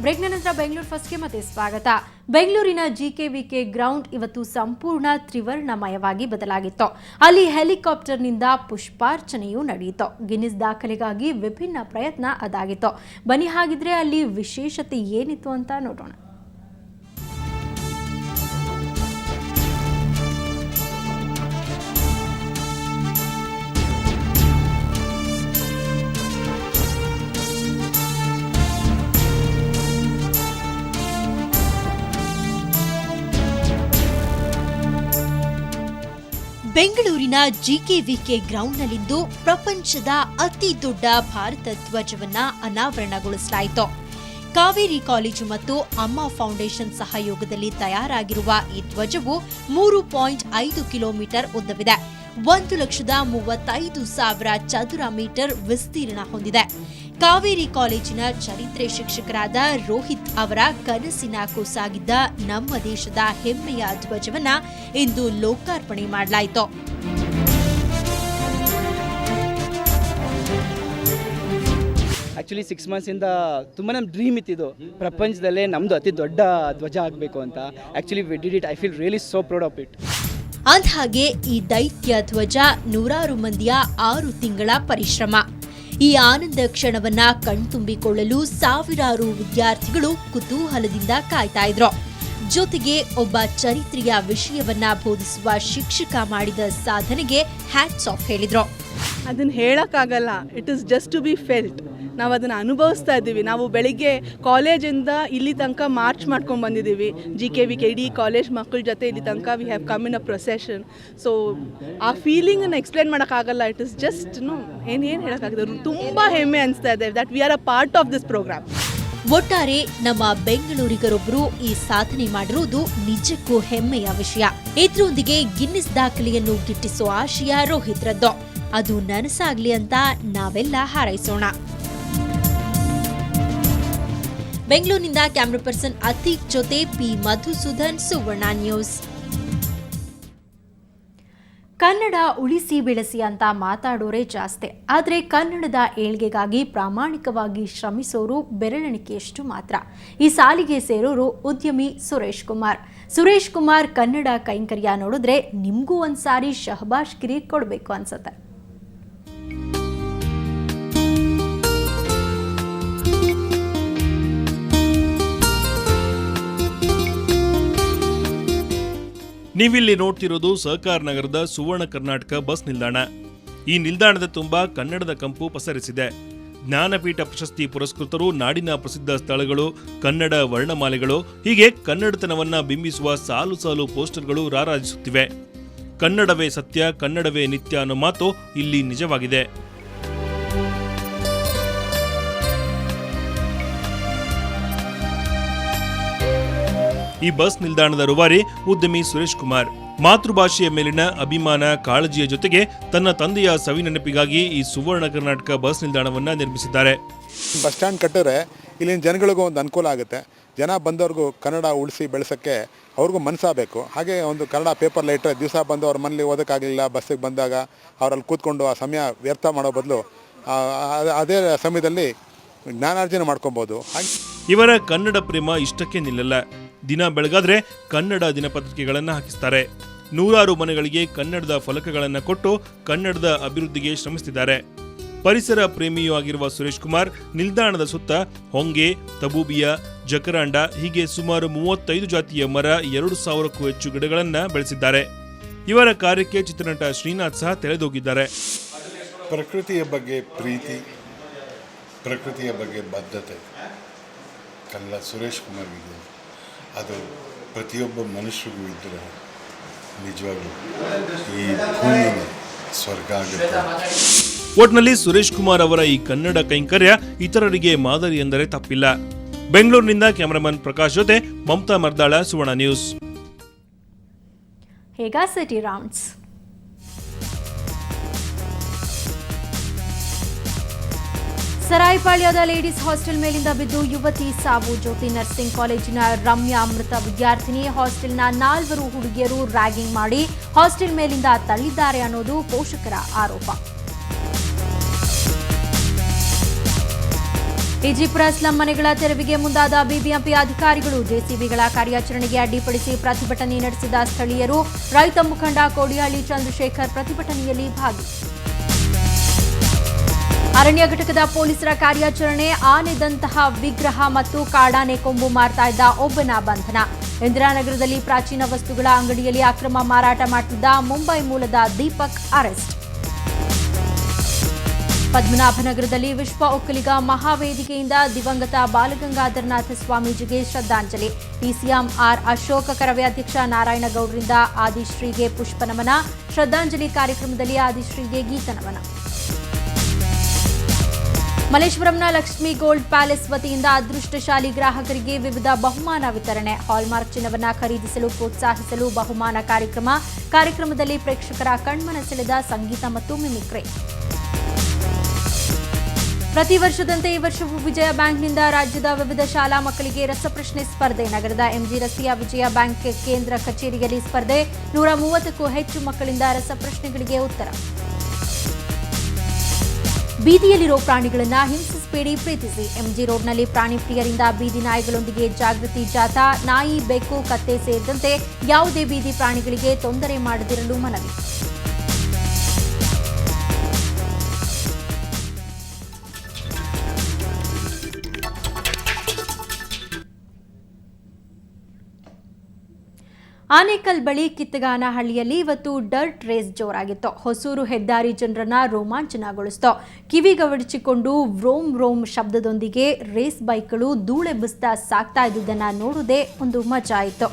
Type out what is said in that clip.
ಬ್ರೇಕ್ನ ನಂತರ ಬೆಂಗಳೂರು ಫಸ್ಟ್ಗೆ ಮತ್ತೆ ಸ್ವಾಗತ. ಬೆಂಗಳೂರಿನ ಜಿಕೆವಿಕೆ ಗ್ರೌಂಡ್ ಇವತ್ತು ಸಂಪೂರ್ಣ ತ್ರಿವರ್ಣಮಯವಾಗಿ ಬದಲಾಗಿತ್ತು. ಅಲ್ಲಿ ಹೆಲಿಕಾಪ್ಟರ್ನಿಂದ ಪುಷ್ಪಾರ್ಚನೆಯೂ ನಡೆಯಿತು. ಗಿನ್ನಿಸ್ ದಾಖಲೆಗಾಗಿ ವಿಭಿನ್ನ ಪ್ರಯತ್ನ ಅದಾಗಿತ್ತು. ಬನ್ನಿ ಹಾಗಿದ್ರೆ ಅಲ್ಲಿ ವಿಶೇಷತೆ ಏನಿತ್ತು ಅಂತ ನೋಡೋಣ. ಬೆಂಗಳೂರಿನ ಜಿಕೆವಿಕೆ ಗ್ರೌಂಡ್ನಲ್ಲಿಂದು ಪ್ರಪಂಚದ ಅತಿ ದೊಡ್ಡ ಭಾರತ ಧ್ವಜವನ್ನ ಅನಾವರಣಗೊಳಿಸಲಾಯಿತು. ಕಾವೇರಿ ಕಾಲೇಜು ಮತ್ತು ಅಮ್ಮ ಫೌಂಡೇಶನ್ ಸಹಯೋಗದಲ್ಲಿ ತಯಾರಾಗಿರುವ ಈ ಧ್ವಜವು 3.5 ಕಿಲೋಮೀಟರ್ ಉದ್ದವಿದೆ. 1,35,000 ಚದುರ ಮೀಟರ್ ವಿಸ್ತೀರ್ಣ ಹೊಂದಿದೆ. ಕಾವೇರಿ ಕಾಲೇಜಿನ ಚರಿತ್ರೆ ಶಿಕ್ಷಕರಾದ ರೋಹಿತ್ ಅವರ ಕನಸಿನ ಕೂಸಾಗಿದ್ದ ನಮ್ಮ ದೇಶದ ಹೆಮ್ಮೆಯ ಧ್ವಜವನ್ನ ಇಂದು ಲೋಕಾರ್ಪಣೆ ಮಾಡಲಾಯಿತು. ಆ್ಯಕ್ಚುಲಿ 6 ಮಂತ್ಸಿಂದ ತುಂಬ ನಮ್ಮ ಡ್ರೀಮ್ ಇತ್ತಿದ್ದು, ಪ್ರಪಂಚದಲ್ಲೇ ನಮ್ಮದು ಅತಿ ದೊಡ್ಡ ಧ್ವಜ ಆಗಬೇಕು ಅಂತ. Actually we did it. I feel really so proud of it. ಅಂದಹಾಗೆ ಈ ದೈತ್ಯ ಧ್ವಜ ನೂರಾರು ಮಂದಿಯ 6 ತಿಂಗಳ ಪರಿಶ್ರಮ. ಈ ಆನಂದ ಕ್ಷಣವನ್ನ ಕಣ್ತುಂಬಿಕೊಳ್ಳಲು ಸಾವಿರಾರು ವಿದ್ಯಾರ್ಥಿಗಳು ಕುತೂಹಲದಿಂದ ಕಾಯ್ತಾ ಇದ್ರು. ಜೊತೆಗೆ ಒಬ್ಬ ಚರಿತ್ರೆಯ ವಿಷಯವನ್ನ ಬೋಧಿಸುವ ಶಿಕ್ಷಕ ಮಾಡಿದ ಸಾಧನೆಗೆ ಹ್ಯಾಟ್ಸ್ ಆಫ್ ಹೇಳಿದ್ರು. ಅದನ್ನ ಹೇಳಕ್ಕಾಗಲ್ಲ. It is just to be felt. ನಾವು ಅದನ್ನು ಅನುಭವಿಸ್ತಾ ಇದ್ದೀವಿ. ನಾವು ಬೆಳಿಗ್ಗೆ ಕಾಲೇಜಿಂದ ಇಲ್ಲಿ ತನಕ ಮಾರ್ಚ್ ಮಾಡ್ಕೊಂಡು ಬಂದಿದ್ದೀವಿ. ಜಿಕೆವಿಕೆ ಇಡೀ ಕಾಲೇಜ್ ಮಕ್ಕಳ ಜೊತೆ ಇಲ್ಲಿ ತನಕ we have come in a procession. So ಆ ಫೀಲಿಂಗನ್ನು ಎಕ್ಸ್ಪ್ಲೇನ್ ಮಾಡೋಕ್ಕಾಗಲ್ಲ. ಇಟ್ ಇಸ್ ಜಸ್ಟ್ ಏನು ಹೇಳೋಕ್ಕಾಗಲ್ಲ. ತುಂಬ ಹೆಮ್ಮೆ ಅನಿಸ್ತಾ ಇದೆ that we are a part of this programme. ಒಟ್ಟಾರೆ ನಮ್ಮ ಬೆಂಗಳೂರಿಗರೊಬ್ಬರು ಈ ಸಾಧನೆ ಮಾಡಿರುವುದು ನಿಜಕ್ಕೂ ಹೆಮ್ಮೆಯ ವಿಷಯ. ಇದರೊಂದಿಗೆ ಗಿನ್ನಿಸ್ ದಾಖಲೆಯನ್ನು ಗಿಟ್ಟಿಸೋ ಆಶಯ ರೋಹಿತ್ರದ್ದು. ಅದು ನನಸಾಗ್ಲಿ ಅಂತ ನಾವೆಲ್ಲ ಹಾರೈಸೋಣ. ಬೆಂಗಳೂರಿನಿಂದ ಕ್ಯಾಮರಾ ಪರ್ಸನ್ ಅತೀಕ್ ಜೊತೆ ಪಿ ಮಧುಸೂದನ್, ಸುವರ್ಣ ನ್ಯೂಸ್. ಕನ್ನಡ ಉಳಿಸಿ ಬೆಳೆಸಿ ಅಂತ ಮಾತಾಡೋರೇ ಜಾಸ್ತಿ. ಆದರೆ ಕನ್ನಡದ ಏಳ್ಗೆಗಾಗಿ ಪ್ರಾಮಾಣಿಕವಾಗಿ ಶ್ರಮಿಸೋರು ಬೆರಳೆಣಿಕೆಯಷ್ಟು ಮಾತ್ರ. ಈ ಸಾಲಿಗೆ ಸೇರೋರು ಉದ್ಯಮಿ ಸುರೇಶ್ ಕುಮಾರ್ ಕನ್ನಡ ಕೈಂಕರ್ಯ ನೋಡಿದ್ರೆ ನಿಮಗೂ ಒಂದ್ಸಾರಿ ಶಹಬಾಷ್ ಗಿರಿ ಕೊಡಬೇಕು ಅನ್ಸುತ್ತೆ. ನೀವಿಲ್ಲಿ ನೋಡ್ತಿರೋದು ಸಹಕಾರ ನಗರದ ಸುವರ್ಣ ಕರ್ನಾಟಕ ಬಸ್ ನಿಲ್ದಾಣ. ಈ ನಿಲ್ದಾಣದ ತುಂಬ ಕನ್ನಡದ ಕಂಪು ಪಸರಿಸಿದೆ. ಜ್ಞಾನಪೀಠ ಪ್ರಶಸ್ತಿ ಪುರಸ್ಕೃತರು, ನಾಡಿನ ಪ್ರಸಿದ್ಧ ಸ್ಥಳಗಳು, ಕನ್ನಡ ವರ್ಣಮಾಲೆಗಳು, ಹೀಗೆ ಕನ್ನಡತನವನ್ನ ಬಿಂಬಿಸುವ ಸಾಲು ಸಾಲು ಪೋಸ್ಟರ್ಗಳು ರಾರಾಜಿಸುತ್ತಿವೆ. ಕನ್ನಡವೇ ಸತ್ಯ, ಕನ್ನಡವೇ ನಿತ್ಯ ಅನ್ನೋ ಮಾತು ಇಲ್ಲಿ ನಿಜವಾಗಿದೆ. ಈ ಬಸ್ ನಿಲ್ದಾಣದ ರೂವಾರಿ ಉದ್ಯಮಿ ಸುರೇಶ್ ಕುಮಾರ್. ಮಾತೃಭಾಷೆಯ ಮೇಲಿನ ಅಭಿಮಾನ, ಕಾಳಜಿಯ ಜೊತೆಗೆ ತನ್ನ ತಂದೆಯ ಸವಿನೆನಪಿಗಾಗಿ ಈ ಸುವರ್ಣ ಕರ್ನಾಟಕ ಬಸ್ ನಿಲ್ದಾಣವನ್ನ ನಿರ್ಮಿಸಿದ್ದಾರೆ. ಬಸ್ ಸ್ಟ್ಯಾಂಡ್ ಕಟ್ಟಿದ್ರೆ ಇಲ್ಲಿನ ಜನಗಳಿಗೂ ಒಂದು ಅನುಕೂಲ ಆಗುತ್ತೆ. ಜನ ಬಂದವ್ರಿಗೂ ಕನ್ನಡ ಉಳಿಸಿ ಬೆಳೆಸೋಕ್ಕೆ ಅವ್ರಿಗೂ ಮನಸ್ಸಾಗಬೇಕು. ಹಾಗೆ ಒಂದು ಕನ್ನಡ ಪೇಪರ್ ಇಟ್ಟರೆ ದಿವಸ ಬಂದು ಅವ್ರ ಮನೇಲಿ ಓದೋಕ್ಕಾಗಲಿಲ್ಲ, ಬಸ್ಸಿಗೆ ಬಂದಾಗ ಅವರಲ್ಲಿ ಕೂತ್ಕೊಂಡು ಆ ಸಮಯ ವ್ಯರ್ಥ ಮಾಡೋ ಬದಲು ಅದೇ ಸಮಯದಲ್ಲಿ ಜ್ಞಾನಾರ್ಜನೆ ಮಾಡ್ಕೊಬೋದು. ಇವರ ಕನ್ನಡ ಪ್ರೇಮ ಇಷ್ಟಕ್ಕೆ ನಿಲ್ಲಲ್ಲ. ದಿನ ಬೆಳಗಾದ್ರೆ ಕನ್ನಡ ದಿನಪತ್ರಿಕೆಗಳನ್ನು ಹಾಕಿಸ್ತಾರೆ. ನೂರಾರು ಮನೆಗಳಿಗೆ ಕನ್ನಡದ ಫಲಕಗಳನ್ನು ಕೊಟ್ಟು ಕನ್ನಡದ ಅಭಿವೃದ್ಧಿಗೆ ಶ್ರಮಿಸುತ್ತಿದ್ದಾರೆ. ಪರಿಸರ ಪ್ರೇಮಿಯೂ ಆಗಿರುವ ಸುರೇಶ್ ಕುಮಾರ್ ನಿಲ್ದಾಣದ ಸುತ್ತ ಹೊಂಗೆ, ತಬೂಬಿಯ, ಜಕರಾಂಡ ಹೀಗೆ ಸುಮಾರು 35 ಜಾತಿಯ ಮರ, 2,000ಕ್ಕೂ ಹೆಚ್ಚು ಗಿಡಗಳನ್ನು ಬೆಳೆಸಿದ್ದಾರೆ. ಇವರ ಕಾರ್ಯಕ್ಕೆ ಚಿತ್ರನಟ ಶ್ರೀನಾಥ್ ಸಹ ತೆರೆದೋಗಿದ್ದಾರೆ. ಪ್ರಕೃತಿಯ ಬಗ್ಗೆ ಪ್ರೀತಿ, ಪ್ರಕೃತಿಯ ಬಗ್ಗೆ ಬದ್ಧತೆ ಕಲ್ಲ ಸುರೇಶ್ ಕುಮಾರ್ಗಿದೆ. ಅದು ಪ್ರತಿಯೊಬ್ಬ ಮನುಷ್ಯರಿಗೂ ಇದ್ದರೆ ನಿಜವಾಗ್ಲೂ ಈ ಭೂಮಿಗೆ ಸ್ವರ್ಗ ಆಗುತ್ತೆ. ಒಟ್ನಲ್ಲಿ ಸುರೇಶ್ ಕುಮಾರ್ ಅವರ ಈ ಕನ್ನಡ ಕೈಂಕರ್ಯ ಇತರರಿಗೆ ಮಾದರಿ ಎಂದರೆ ತಪ್ಪಿಲ್ಲ. ಬೆಂಗಳೂರಿನಿಂದ ಕ್ಯಾಮರಾಮನ್ ಪ್ರಕಾಶ್ ಜೊತೆ ಮಮತಾ ಮರ್ದಾಳ, ಸುವರ್ಣ ನ್ಯೂಸ್. ಹೇಗಾ ಸಿಟಿ ರೌಂಡ್ಸ್. ಸರಾಯಪಾಳ್ಯದ ಲೇಡೀಸ್ ಹಾಸ್ಟೆಲ್ ಮೇಲಿಂದ ಬಿದ್ದು ಯುವತಿ ಸಾವು. ಜ್ಯೋತಿ ನರ್ಸಿಂಗ್ ಕಾಲೇಜಿನ ರಮ್ಯಾ ಮೃತ ವಿದ್ಯಾರ್ಥಿನಿ. ಹಾಸ್ಟೆಲ್ನ 4 ಹುಡುಗಿಯರು ರ್ಯಾಗಿಂಗ್ ಮಾಡಿ ಹಾಸ್ಟೆಲ್ ಮೇಲಿಂದ ತಳ್ಳಿದ್ದಾರೆ ಅನ್ನೋದು ಪೋಷಕರ ಆರೋಪ. ಈಜಿಪುರ ಸ್ಲಂ ಮನೆಗಳ ತೆರವಿಗೆ ಮುಂದಾದ ಬಿಬಿಎಂಪಿ ಅಧಿಕಾರಿಗಳು ಜೆಸಿಬಿಗಳ ಕಾರ್ಯಾಚರಣೆಗೆ ಅಡ್ಡಿಪಡಿಸಿ ಪ್ರತಿಭಟನೆ ನಡೆಸಿದ ಸ್ಥಳೀಯರು. ರೈತ ಮುಖಂಡ ಕೋಡಿಹಳ್ಳಿ ಚಂದ್ರಶೇಖರ್ ಪ್ರತಿಭಟನೆಯಲ್ಲಿ ಭಾಗಿ. ಅರಣ್ಯ ಘಟಕದ ಪೊಲೀಸರ ಕಾರ್ಯಾಚರಣೆ. ಆನೆದಂತಹ ವಿಗ್ರಹ ಮತ್ತು ಕಾಡಾನೆ ಕೊಂಬು ಮಾರ್ತಾ ಇದ್ದ ಒಬ್ಬನ ಬಂಧನ. ಇಂದಿರಾನಗರದಲ್ಲಿ ಪ್ರಾಚೀನ ವಸ್ತುಗಳ ಅಂಗಡಿಯಲ್ಲಿ ಅಕ್ರಮ ಮಾರಾಟ ಮಾಡುತ್ತಿದ್ದ ಮುಂಬೈ ಮೂಲದ ದೀಪಕ್ ಅರೆಸ್ಟ್. ಪದ್ಮನಾಭನಗರದಲ್ಲಿ ವಿಶ್ವ ಒಕ್ಕಲಿಗ ಮಹಾವೇದಿಕೆಯಿಂದ ದಿವಂಗತ ಬಾಲಗಂಗಾಧರನಾಥ ಸ್ವಾಮೀಜಿಗೆ ಶ್ರದ್ಧಾಂಜಲಿ. ಡಿಸಿಎಂ ಆರ್ ಅಶೋಕ, ಕರವೇ ಅಧ್ಯಕ್ಷ ನಾರಾಯಣಗೌಡರಿಂದ ಆದಿಶ್ರೀಗೆ ಪುಷ್ಪನಮನ. ಶ್ರದ್ಧಾಂಜಲಿ ಕಾರ್ಯಕ್ರಮದಲ್ಲಿ ಆದಿಶ್ರೀಗೆ ಗೀತನಮನ. ಮಲ್ಲೇಶ್ವರಂನ ಲಕ್ಷ್ಮಿ ಗೋಲ್ಡ್ ಪ್ಯಾಲೇಸ್ ವತಿಯಿಂದ ಅದೃಷ್ಟಶಾಲಿ ಗ್ರಾಹಕರಿಗೆ ವಿವಿಧ ಬಹುಮಾನ ವಿತರಣೆ. ಹಾಲ್ಮಾರ್ಕ್ ಚಿನ್ನವನ್ನು ಖರೀದಿಸಲು ಪ್ರೋತ್ಸಾಹಿಸಲು ಬಹುಮಾನ ಕಾರ್ಯಕ್ರಮ. ಕಾರ್ಯಕ್ರಮದಲ್ಲಿ ಪ್ರೇಕ್ಷಕರ ಕಣ್ಮನ ಸೆಳೆದ ಸಂಗೀತ ಮತ್ತು ಮಿಮಿಕ್ರಿ. ಪ್ರತಿ ವರ್ಷದಂತೆ ಈ ವರ್ಷವೂ ವಿಜಯ ಬ್ಯಾಂಕ್ನಿಂದ ರಾಜ್ಯದ ವಿವಿಧ ಶಾಲಾ ಮಕ್ಕಳಿಗೆ ರಸಪ್ರಶ್ನೆ ಸ್ಪರ್ಧೆ. ನಗರದ ಎಂಜಿ ರಸ್ತೆಯ ವಿಜಯ ಬ್ಯಾಂಕ್ ಕೇಂದ್ರ ಕಚೇರಿಯಲ್ಲಿ ಸ್ಪರ್ಧೆ. 130ಕ್ಕೂ ಹೆಚ್ಚು ಮಕ್ಕಳಿಂದ ರಸಪ್ರಶ್ನೆಗಳಿಗೆ ಉತ್ತರ. ಬೀದಿಯಲ್ಲಿರೋ ಪ್ರಾಣಿಗಳನ್ನು ಹಿಂಸಿಸಬೇಡಿ, ಪ್ರೀತಿಸಿ. ಎಂಜಿ ರೋಡ್ನಲ್ಲಿ ಪ್ರಾಣಿ ಪ್ರಿಯರಿಂದ ಬೀದಿ ನಾಯಿಗಳೊಂದಿಗೆ ಜಾಗೃತಿ ಜಾಥಾ. ನಾಯಿ, ಬೆಕ್ಕು, ಕತ್ತೆ ಸೇರಿದಂತೆ ಯಾವುದೇ ಬೀದಿ ಪ್ರಾಣಿಗಳಿಗೆ ತೊಂದರೆ ಮಾಡದಿರಲು ಮನವಿ. ಆನೇಕಲ್ ಬಳಿ ಕಿತ್ತಗಾನಹಳ್ಳಿಯಲ್ಲಿ ಇವತ್ತು ಡರ್ಟ್ ರೇಸ್ ಜೋರಾಗಿತ್ತು. ಹೊಸೂರು ಹೆದ್ದಾರಿ ಜನರನ್ನ ರೋಮಾಂಚನಗೊಳಿಸಿತು. ಕಿವಿಗವಡಿಸಿಕೊಂಡು ವ್ರೋಮ್ ವ್ರೋಮ್ ಶಬ್ದದೊಂದಿಗೆ ರೇಸ್ ಬೈಕ್ಗಳು ಧೂಳೆಬ್ಬಿಸ್ತಾ ಸಾಗ್ತಾ ಇದ್ದುದನ್ನು ನೋಡುವುದೇ ಒಂದು ಮಜಾ ಇತ್ತು.